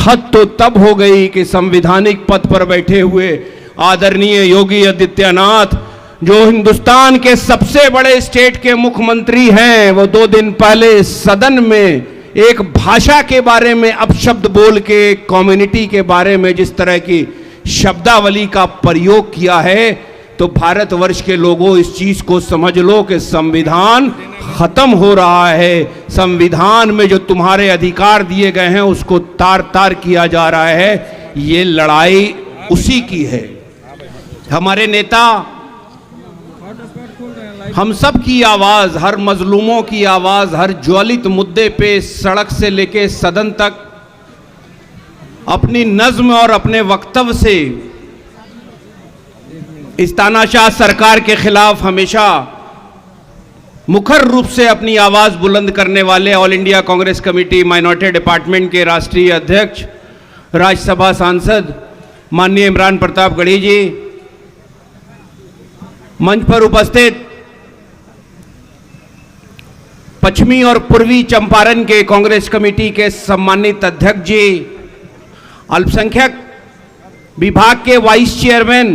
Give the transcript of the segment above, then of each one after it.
हद तो तब हो गई कि संवैधानिक पद पर बैठे हुए आदरणीय योगी आदित्यनाथ, जो हिंदुस्तान के सबसे बड़े स्टेट के मुख्यमंत्री हैं, वो 2 दिन पहले सदन में एक भाषा के बारे में अपशब्द बोल के, कम्युनिटी के बारे में जिस तरह की शब्दावली का प्रयोग किया है, तो भारतवर्ष के लोगों इस चीज को समझ लो कि संविधान खत्म हो रहा है। संविधान में जो तुम्हारे अधिकार दिए गए हैं उसको तार तार किया जा रहा है। ये लड़ाई उसी की है। हमारे नेता हम सब की आवाज, हर मजलूमों की आवाज, हर ज्वलित मुद्दे पे सड़क से लेके सदन तक अपनी नज्म और अपने वक्तव्य से इस तानाशाह सरकार के खिलाफ हमेशा मुखर रूप से अपनी आवाज बुलंद करने वाले all India Congress committee minority department के राष्ट्रीय अध्यक्ष, राज्यसभा सांसद माननीय इमरान प्रताप गढ़ी जी, मंच पर उपस्थित पश्चिमी और पूर्वी चंपारण के कांग्रेस कमेटी के सम्मानित अध्यक्ष जी, अल्पसंख्यक विभाग के वाइस चेयरमैन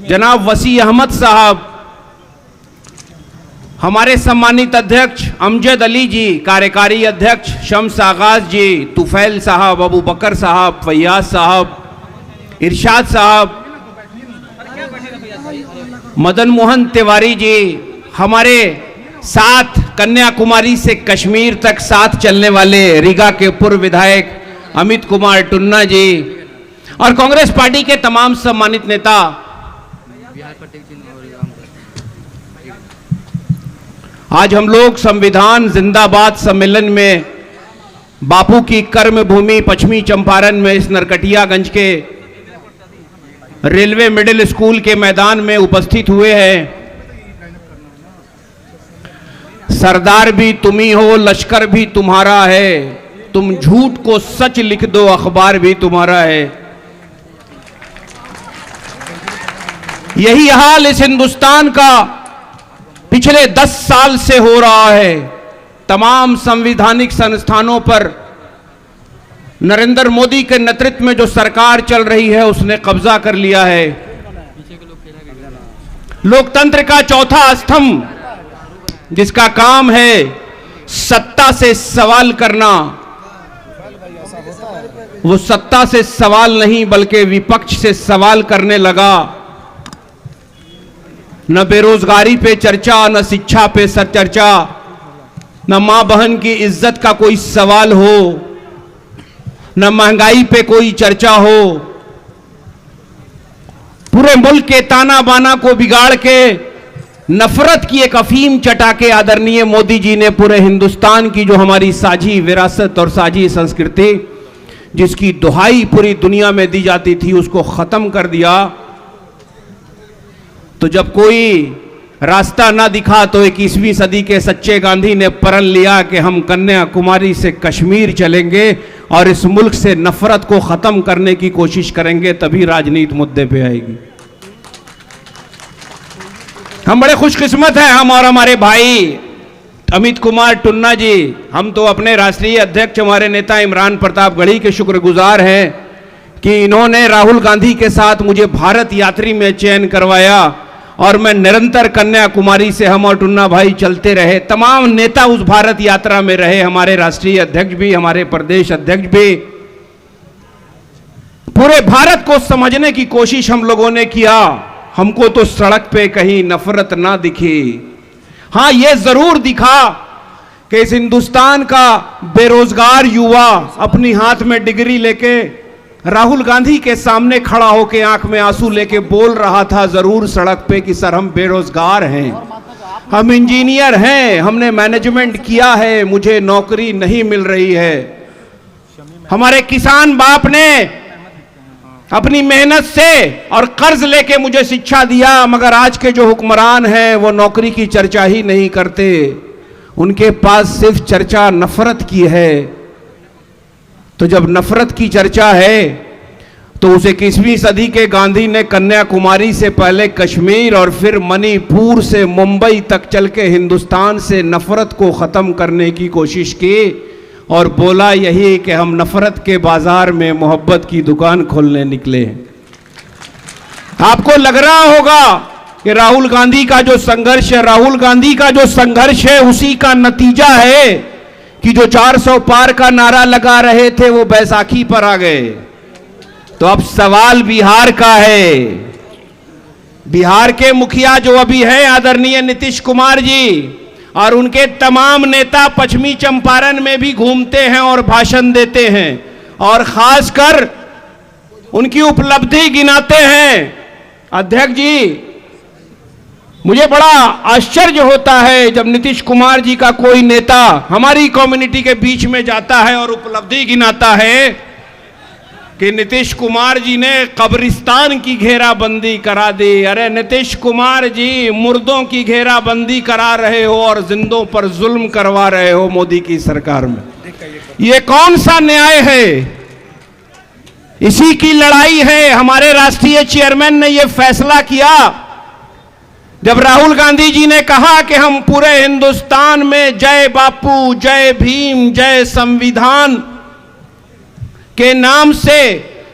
जनाब वसी अहमद साहब, हमारे सम्मानित अध्यक्ष अमजद अली जी, कार्यकारी अध्यक्ष शम्स आगाज जी, तुफैल साहब, अबू बकर साहब, फैयाज साहब, इरशाद साहब, मदन मोहन तिवारी जी, हमारे साथ कन्याकुमारी से कश्मीर तक साथ चलने वाले रीगा के पूर्व विधायक अमित कुमार टुन्ना जी और कांग्रेस पार्टी के तमाम सम्मानित नेता, आज हम लोग संविधान जिंदाबाद सम्मेलन में बापू की कर्म भूमि पश्चिमी चंपारण में इस नरकटियागंज के रेलवे मिडिल स्कूल के मैदान में उपस्थित हुए हैं। सरदार भी तुम्ही हो, लश्कर भी तुम्हारा है, तुम झूठ को सच लिख दो, अखबार भी तुम्हारा है। यही हाल इस हिंदुस्तान का पिछले 10 साल से हो रहा है। तमाम संवैधानिक संस्थानों पर नरेंद्र मोदी के नेतृत्व में जो सरकार चल रही है उसने कब्जा कर लिया है। लोकतंत्र का चौथा स्तंभ जिसका काम है सत्ता से सवाल करना, वो सत्ता से सवाल नहीं बल्कि विपक्ष से सवाल करने लगा। न बेरोजगारी पे चर्चा, न शिक्षा पे चर्चा, न मां बहन की इज्जत का कोई सवाल हो, न महंगाई पे कोई चर्चा हो। पूरे मुल्क के ताना बाना को बिगाड़ के नफरत की एक अफीम चटा के आदरणीय मोदी जी ने पूरे हिंदुस्तान की जो हमारी साझी विरासत और साझी संस्कृति जिसकी दुहाई पूरी दुनिया में दी जाती थी उसको खत्म कर दिया। तो जब कोई रास्ता ना दिखा तो 21वीं सदी के सच्चे गांधी ने प्रण लिया कि हम कन्याकुमारी से कश्मीर चलेंगे और इस मुल्क से नफरत को खत्म करने की कोशिश करेंगे, तभी राजनीति मुद्दे पे आएगी। हम बड़े खुशकिस्मत हैं, हम और हमारे भाई अमित कुमार टुन्ना जी, हम तो अपने राष्ट्रीय अध्यक्ष हमारे नेता इमरान प्रताप गढ़ी के शुक्रगुजार हैं कि इन्होंने राहुल गांधी के साथ मुझे भारत यात्री में चयन करवाया और मैं निरंतर कन्याकुमारी से हम और टुन्ना भाई चलते रहे। तमाम नेता उस भारत यात्रा में रहे, हमारे राष्ट्रीय अध्यक्ष भी, हमारे प्रदेश अध्यक्ष भी। पूरे भारत को समझने की कोशिश हम लोगों ने किया। हमको तो सड़क पे कहीं नफरत ना दिखी। हां, यह जरूर दिखा कि इस हिंदुस्तान का बेरोजगार युवा अपनी हाथ में डिग्री लेके राहुल गांधी के सामने खड़ा होकर आंख में आंसू लेके बोल रहा था जरूर सड़क पे कि सर हम बेरोजगार हैं, हम इंजीनियर हैं, हमने मैनेजमेंट किया है, मुझे नौकरी नहीं मिल रही है। हमारे किसान बाप ने अपनी मेहनत से और कर्ज लेके मुझे शिक्षा दिया, मगर आज के जो हुक्मरान हैं वो नौकरी की चर्चा ही नहीं करते, उनके पास सिर्फ चर्चा नफरत की है। तो जब नफरत की चर्चा है तो उसे 21वीं सदी के गांधी ने कन्याकुमारी से पहले कश्मीर और फिर मणिपुर से मुंबई तक चल के हिंदुस्तान से नफरत को ख़त्म करने की कोशिश की और बोला यही कि हम नफरत के बाजार में मोहब्बत की दुकान खोलने निकले हैं। आपको लग रहा होगा कि राहुल गांधी का जो संघर्ष है, राहुल गांधी का जो संघर्ष है उसी का नतीजा है कि जो 400 पार का नारा लगा रहे थे वो बैसाखी पर आ गए। तो अब सवाल बिहार का है। बिहार के मुखिया जो अभी हैं आदरणीय नीतीश कुमार जी और उनके तमाम नेता पश्चिमी चंपारण में भी घूमते हैं और भाषण देते हैं और खासकर उनकी उपलब्धि गिनाते हैं। अध्यक्ष जी, मुझे बड़ा आश्चर्य होता है जब नीतीश कुमार जी का कोई नेता हमारी कम्युनिटी के बीच में जाता है और उपलब्धि गिनाता है कि नीतीश कुमार जी ने कब्रिस्तान की घेराबंदी करा दी। अरे नीतीश कुमार जी, मुर्दों की घेराबंदी करा रहे हो और जिंदों पर जुल्म करवा रहे हो मोदी की सरकार में। ये कौन सा न्याय है? इसी की लड़ाई है। हमारे राष्ट्रीय चेयरमैन ने यह फैसला किया जब राहुल गांधी जी ने कहा कि हम पूरे हिंदुस्तान में जय बापू, जय भीम, जय संविधान के नाम से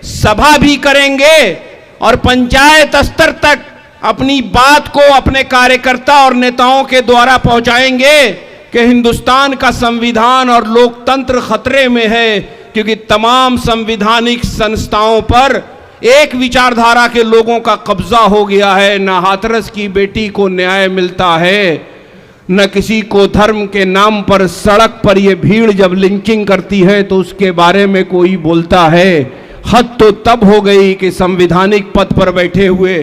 सभा भी करेंगे और पंचायत स्तर तक अपनी बात को अपने कार्यकर्ता और नेताओं के द्वारा पहुंचाएंगे कि हिंदुस्तान का संविधान और लोकतंत्र खतरे में है, क्योंकि तमाम संवैधानिक संस्थाओं पर एक विचारधारा के लोगों का कब्जा हो गया है। न हाथरस की बेटी को न्याय मिलता है, न किसी को धर्म के नाम पर सड़क पर ये भीड़ जब लिंचिंग करती है तो उसके बारे में कोई बोलता है। हद तो तब हो गई कि संवैधानिक पद पर बैठे हुए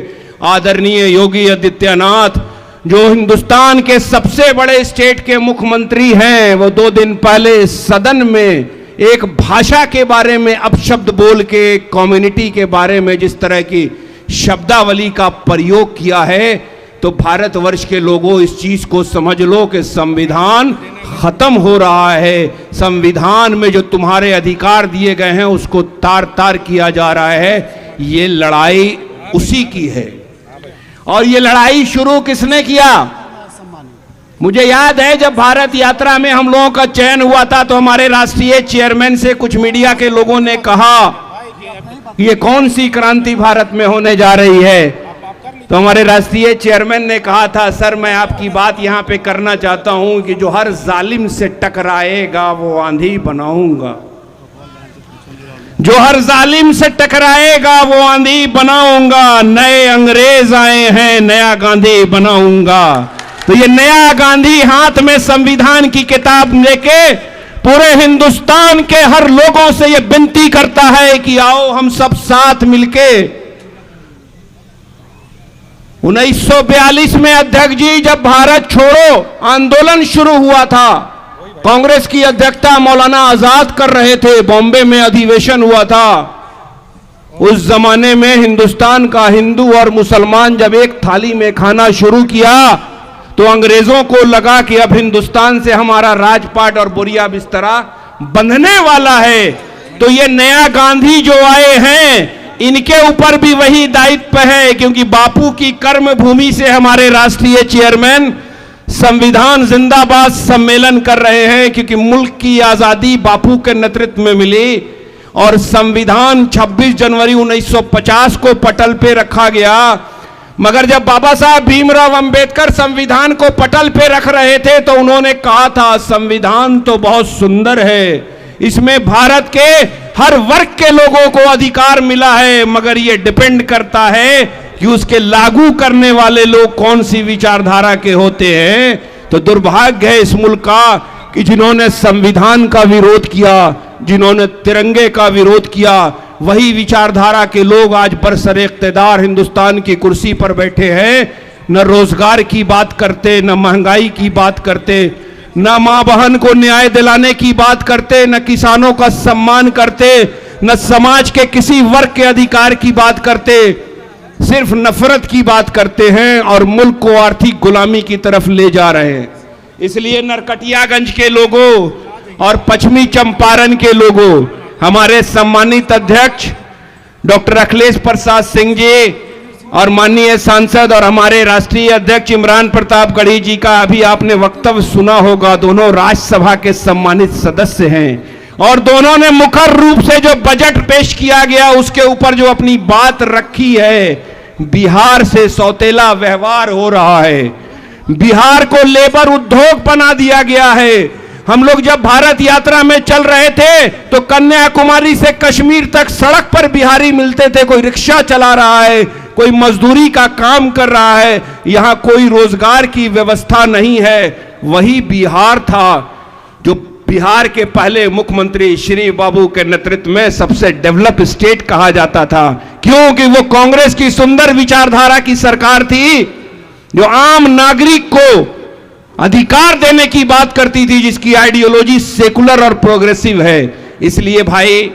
आदरणीय योगी आदित्यनाथ, जो हिंदुस्तान के सबसे बड़े स्टेट के मुख्यमंत्री हैं, वो 2 दिन पहले सदन में एक भाषा के बारे में अपशब्द बोल के कम्युनिटी के बारे में जिस तरह की शब्दावली का प्रयोग किया है, तो भारतवर्ष के लोगों इस चीज को समझ लो कि संविधान खत्म हो रहा है। संविधान में जो तुम्हारे अधिकार दिए गए हैं उसको तार तार किया जा रहा है। ये लड़ाई उसी की है। और ये लड़ाई शुरू किसने किया? मुझे याद है जब भारत यात्रा में हम लोगों का चयन हुआ था तो हमारे राष्ट्रीय चेयरमैन से कुछ मीडिया के लोगों ने कहा ये कौन सी क्रांति भारत में होने जा रही है। तो हमारे राष्ट्रीय चेयरमैन ने कहा था, सर मैं आपकी बात यहां पे करना चाहता हूं कि जो हर जालिम से टकराएगा वो आंधी बनाऊंगा, जो हर जालिम से टकराएगा वो आंधी बनाऊंगा। नए अंग्रेज आए हैं, नया गांधी बनाऊंगा। तो ये नया गांधी हाथ में संविधान की किताब लेके पूरे हिंदुस्तान के हर लोगों से ये विनती करता है कि आओ हम सब साथ मिलके 1942 में अध्यक्ष जी जब भारत छोड़ो आंदोलन शुरू हुआ था, कांग्रेस की अध्यक्षता मौलाना आजाद कर रहे थे, बॉम्बे में अधिवेशन हुआ था। उस जमाने में हिंदुस्तान का हिंदू और मुसलमान जब एक थाली में खाना शुरू किया तो अंग्रेजों को लगा कि अब हिंदुस्तान से हमारा राजपाट और बोरिया बिस्तरा बंधने वाला है। तो ये नया गांधी जो आए हैं इनके ऊपर भी वही दायित्व है, क्योंकि बापू की कर्म भूमि से हमारे राष्ट्रीय चेयरमैन संविधान जिंदाबाद सम्मेलन कर रहे हैं, क्योंकि मुल्क की आजादी बापू के नेतृत्व में मिली और संविधान 26 जनवरी 1950 को पटल पे रखा गया। मगर जब बाबा साहब भीमराव अंबेडकर संविधान को पटल पे रख रहे थे तो उन्होंने कहा था संविधान तो बहुत सुंदर है, इसमें भारत के हर वर्ग के लोगों को अधिकार मिला है, मगर ये डिपेंड करता है कि उसके लागू करने वाले लोग कौन सी विचारधारा के होते हैं। तो दुर्भाग्य है इस मुल्क का कि जिन्होंने संविधान का विरोध किया, जिन्होंने तिरंगे का विरोध किया, वही विचारधारा के लोग आज बरसरे इख्तिदार हिंदुस्तान की कुर्सी पर बैठे हैं। न रोजगार की बात करते, न महंगाई की बात करते, न मां बहन को न्याय दिलाने की बात करते, न किसानों का सम्मान करते, न समाज के किसी वर्ग के अधिकार की बात करते, सिर्फ नफरत की बात करते हैं और मुल्क को आर्थिक गुलामी की तरफ ले जा रहे हैं। इसलिए नरकटियागंज के लोगों और पश्चिमी चंपारण के लोगों, हमारे सम्मानित अध्यक्ष डॉक्टर अखिलेश प्रसाद सिंह जी और माननीय सांसद और हमारे राष्ट्रीय अध्यक्ष इमरान प्रताप गढ़ी जी का अभी आपने वक्तव्य सुना होगा। दोनों राज्यसभा के सम्मानित सदस्य हैं और दोनों ने मुखर रूप से जो बजट पेश किया गया उसके ऊपर जो अपनी बात रखी है, बिहार से सौतेला व्यवहार हो रहा है, बिहार को लेबर उद्योग बना दिया गया है। हम लोग जब भारत यात्रा में चल रहे थे तो कन्याकुमारी से कश्मीर तक सड़क पर बिहारी मिलते थे। कोई रिक्शा चला रहा है, कोई मजदूरी का काम कर रहा है, यहां कोई रोजगार की व्यवस्था नहीं है। वही बिहार था जो बिहार के पहले मुख्यमंत्री श्री बाबू के नेतृत्व में सबसे डेवलप स्टेट कहा जाता था, क्योंकि वो कांग्रेस की सुंदर विचारधारा की सरकार थी जो आम नागरिक को अधिकार देने की बात करती थी, जिसकी आइडियोलॉजी सेकुलर और प्रोग्रेसिव है। इसलिए भाई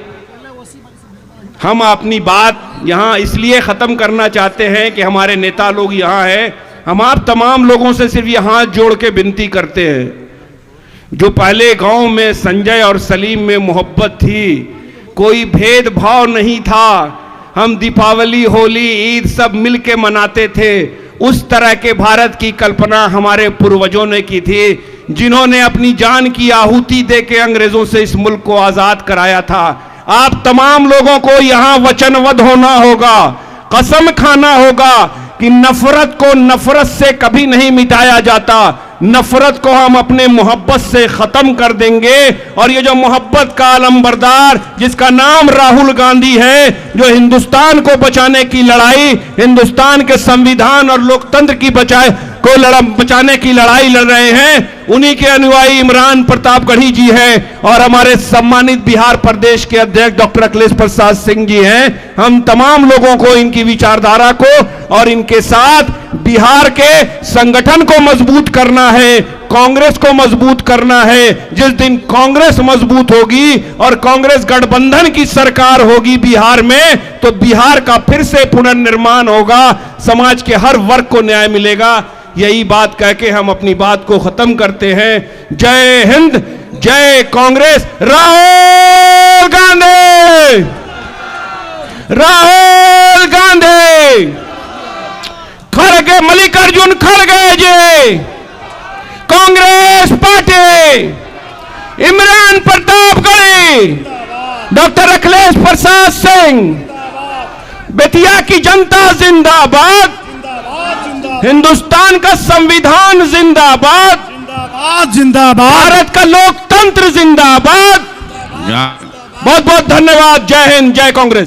हम अपनी बात यहां इसलिए खत्म करना चाहते हैं कि हमारे नेता लोग यहां हैं। हम आप तमाम लोगों से सिर्फ ये हाथ जोड़ के विनती करते हैं, जो पहले गांव में संजय और सलीम में मोहब्बत थी, कोई भेदभाव नहीं था, हम दीपावली होली ईद सब मिलके मनाते थे, उस तरह के भारत की कल्पना हमारे पूर्वजों ने की थी, जिन्होंने अपनी जान की आहुति देके अंग्रेजों से इस मुल्क को आजाद कराया था। आप तमाम लोगों को यहां वचनबद्ध होना होगा, कसम खाना होगा कि नफरत को नफरत से कभी नहीं मिटाया जाता, नफरत को हम अपने मोहब्बत से खत्म कर देंगे। और ये जो मोहब्बत का अलंबरदार जिसका नाम राहुल गांधी है, जो हिंदुस्तान को बचाने की लड़ाई, हिंदुस्तान के संविधान और लोकतंत्र की बचाने की लड़ाई लड़ रहे हैं, उन्हीं के अनुयायी इमरान प्रताप गढ़ी जी हैं और हमारे सम्मानित बिहार प्रदेश के अध्यक्ष डॉक्टर अखिलेश प्रसाद सिंह जी हैं। हम तमाम लोगों को इनकी विचारधारा को और इनके साथ बिहार के संगठन को मजबूत करना है, कांग्रेस को मजबूत करना है। जिस दिन कांग्रेस मजबूत होगी और कांग्रेस गठबंधन की सरकार होगी बिहार में, तो बिहार का फिर से पुनर्निर्माण होगा, समाज के हर वर्ग को न्याय मिलेगा। यही बात कह के हम अपनी बात को खत्म करते हैं। जय हिंद, जय कांग्रेस। राहुल गांधी, राहुल गांधी, खड़गे मल्लिकार्जुन खड़गे जी, कांग्रेस पार्टी, इमरान प्रताप गढ़ी, डॉक्टर अखिलेश प्रसाद सिंह, बेतिया की जनता जिंदाबाद, हिंदुस्तान का संविधान जिंदाबाद, जिंदाबाद, भारत का लोकतंत्र जिंदाबाद। बहुत बहुत धन्यवाद। जय हिंद, जय कांग्रेस।